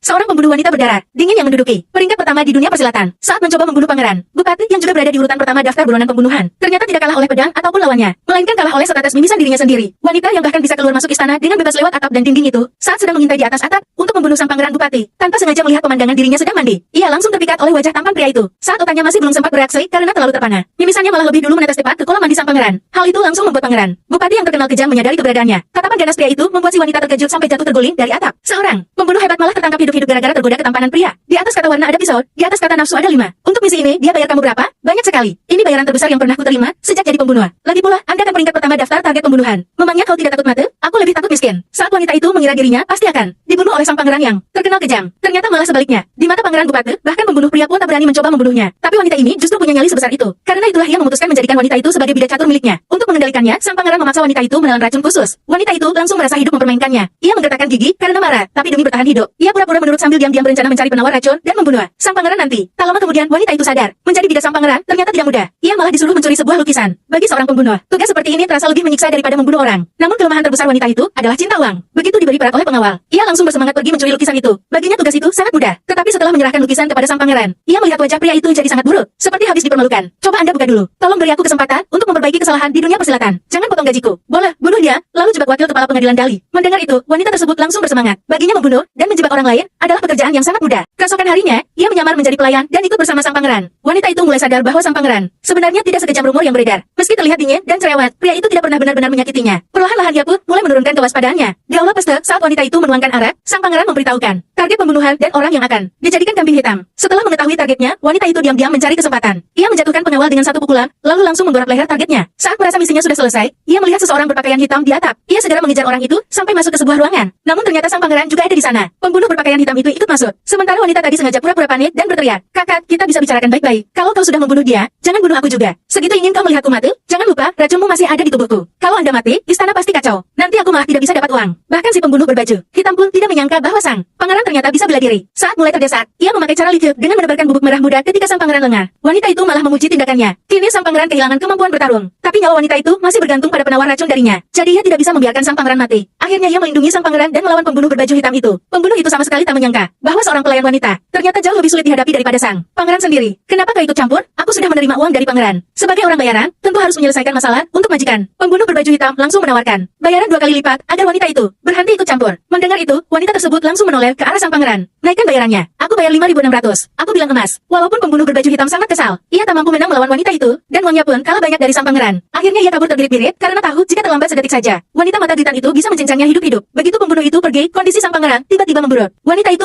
seorang pembunuh wanita berdarah dingin yang menduduki peringkat pertama di dunia persilatan saat mencoba membunuh pangeran. Bupati yang juga berada di urutan pertama daftar buronan pembunuhan, ternyata tidak kalah oleh pedang ataupun lawannya, melainkan kalah oleh setetes mimisan dirinya sendiri. Wanita yang bahkan bisa keluar masuk istana dengan bebas lewat atap dan dinding itu, saat sedang mengintai di atas atap untuk membunuh sang pangeran bupati, tanpa sengaja melihat pemandangan dirinya sedang mandi. Ia langsung terpikat oleh wajah tampan pria itu, saat otaknya masih belum sempat bereaksi karena terlalu terpana. Mimisannya malah lebih dulu menetes tepat ke kolam mandi sang pangeran. Hal itu langsung membuat pangeran, bupati yang terkenal kejam, menyadari keberadaannya. Tatapan ganas pria itu membuat si wanita terkejut sampai jatuh terguling dari atap. Seorang pembunuh hebat malah tertangkap hidup-hidup gara-gara tergoda ketampanan pria. Di atas kata warna ada pisau, di atas kata nafsu ada 5. Untuk misi ini, dia bayar kamu berapa? Banyak sekali. Ini bayaran terbesar yang pernah kuterima sejak jadi pembunuh. Lagi pula, Anda kan peringkat pertama daftar target pembunuhan. Memangnya kau tidak takut mati? Aku lebih takut miskin. Saat wanita itu mengira dirinya pasti akan dibunuh oleh sang pangeran yang terkenal kejam, ternyata malah sebaliknya. Di mata pangeran bupati, bahkan pembunuh pria pun tak berani mencoba membunuhnya. Tapi wanita ini justru punya nyali sebesar itu. Karena itulah ia memutuskan menjadikan wanita itu sebagai bidak catur miliknya. Untuk mengendalikannya, sang pangeran memaksa wanita itu menelan racun khusus. Wanita itu langsung merasa hidup mempermainkannya. Ia menggertakkan gigi karena marah, tapi demi bertahan hidup, ia pura-pura menurut sambil diam-diam berencana mencari penawar racun dan membunuh sang pangeran nanti. Tak lama kemudian wanita itu sadar, menjadi bidak sang pangeran ternyata tidak mudah. Ia malah disuruh mencuri sebuah lukisan. Bagi seorang pembunuh, tugas seperti ini terasa lebih menyiksa daripada membunuh orang. Namun kelemahan terbesar wanita itu adalah cinta uang. Begitu diberi perat oleh pengawal, ia langsung bersemangat pergi mencuri lukisan itu. Baginya tugas itu sangat mudah. Tetapi setelah menyerahkan lukisan kepada sang pangeran, ia melihat wajah pria itu jadi sangat buruk, seperti habis dipermalukan. Coba Anda buka dulu. Tolong beri aku kesempatan untuk memperbaiki kesalahan di dunia persilatan. Jangan potong gajiku. Boleh, bunuh dia, lalu jebak wakil kepala pengadilan Dali. Mendengar itu, wanita tersebut langsung bersemangat. Baginya membunuh dan menjebak orang lain adalah pekerjaan yang sangat mudah. Keesokan harinya, ia menyamar menjadi pelayan dan ikut bersama sang pangeran. Wanita itu mulai sadar bahwa sang pangeran sebenarnya tidak sekejam rumor yang beredar. Meski terlihat dingin dan cerewet, pria itu tidak pernah benar-benar menyakitinya. Perlahan-lahan ia pun mulai menurunkan kewaspadaannya. Di aula pesta, saat wanita itu menuangkan arak, sang pangeran memberitahukan target pembunuhan dan orang yang akan dijadikan kambing hitam. Setelah mengetahui targetnya, wanita itu diam-diam mencari kesempatan. Ia menjatuhkan pengawal dengan satu pukulan, lalu langsung menggorok leher targetnya. Saat merasa misinya sudah selesai, ia melihat seseorang berpakaian hitam di atap. Ia segera mengejar orang itu sampai masuk ke sebuah ruangan. Namun ternyata sang pangeran juga ada di sana. Pembunuh berpakaian hitam itu ikut masuk. Sementara wanita tadi sengaja pura-pura panik dan berteriak, "Kakak, kita bisa bicarakan baik-baik. Kalau kau sudah membunuh dia, jangan bunuh aku juga. Segitu ingin kau melihatku mati? Jangan lupa, racunmu masih ada di tubuhku. Kalau Anda mati, istana pasti kacau. Nanti aku malah tidak bisa dapat uang." Bahkan si pembunuh berbaju hitam pun tidak menyangka bahwa sang pangeran ternyata bisa bela diri. Saat mulai terdesak, ia memakai cara licik dengan menebarkan bubuk merah muda ketika sang pangeran lengah. Wanita itu malah memuji tindakannya. Kini sang pangeran kehilangan kemampuan bertarung. Tapi nyawa wanita itu masih bergantung pada penawar racun darinya. Jadi ia tidak bisa membiarkan sang pangeran mati. Akhirnya ia melindungi sang pangeran dan melawan pembunuh berbaju hitam itu. Pembunuh itu sama sekali tak menyangka bahwa seorang pelayan wanita ternyata jauh lebih sulit dihadapi daripada sang pangeran sendiri. "Kenapa kau ikut campur? Aku sudah menerima uang dari pangeran. Sebagai orang bayaran, tentu harus menyelesaikan masalah untuk majikan." Pembunuh berbaju hitam langsung menawarkan bayaran 2 kali lipat agar wanita itu berhenti ikut campur. Mendengar itu, wanita tersebut langsung menoleh ke arah sang pangeran. "Naikkan bayarannya. Aku bayar 5.600. Aku bilang emas." Walaupun pembunuh berbaju hitam sangat kesal, ia tak mampu menang melawan wanita itu, dan uangnya pun kalah banyak dari sang pangeran. Akhirnya ia kabur terbirit-birit karena tahu jika terlambat sedetik saja, wanita mata gitan itu bisa mencincangnya hidup-hidup. Begitu pembunuh itu pergi, kondisi sang pangeran tiba-tiba memburuk. Wanita itu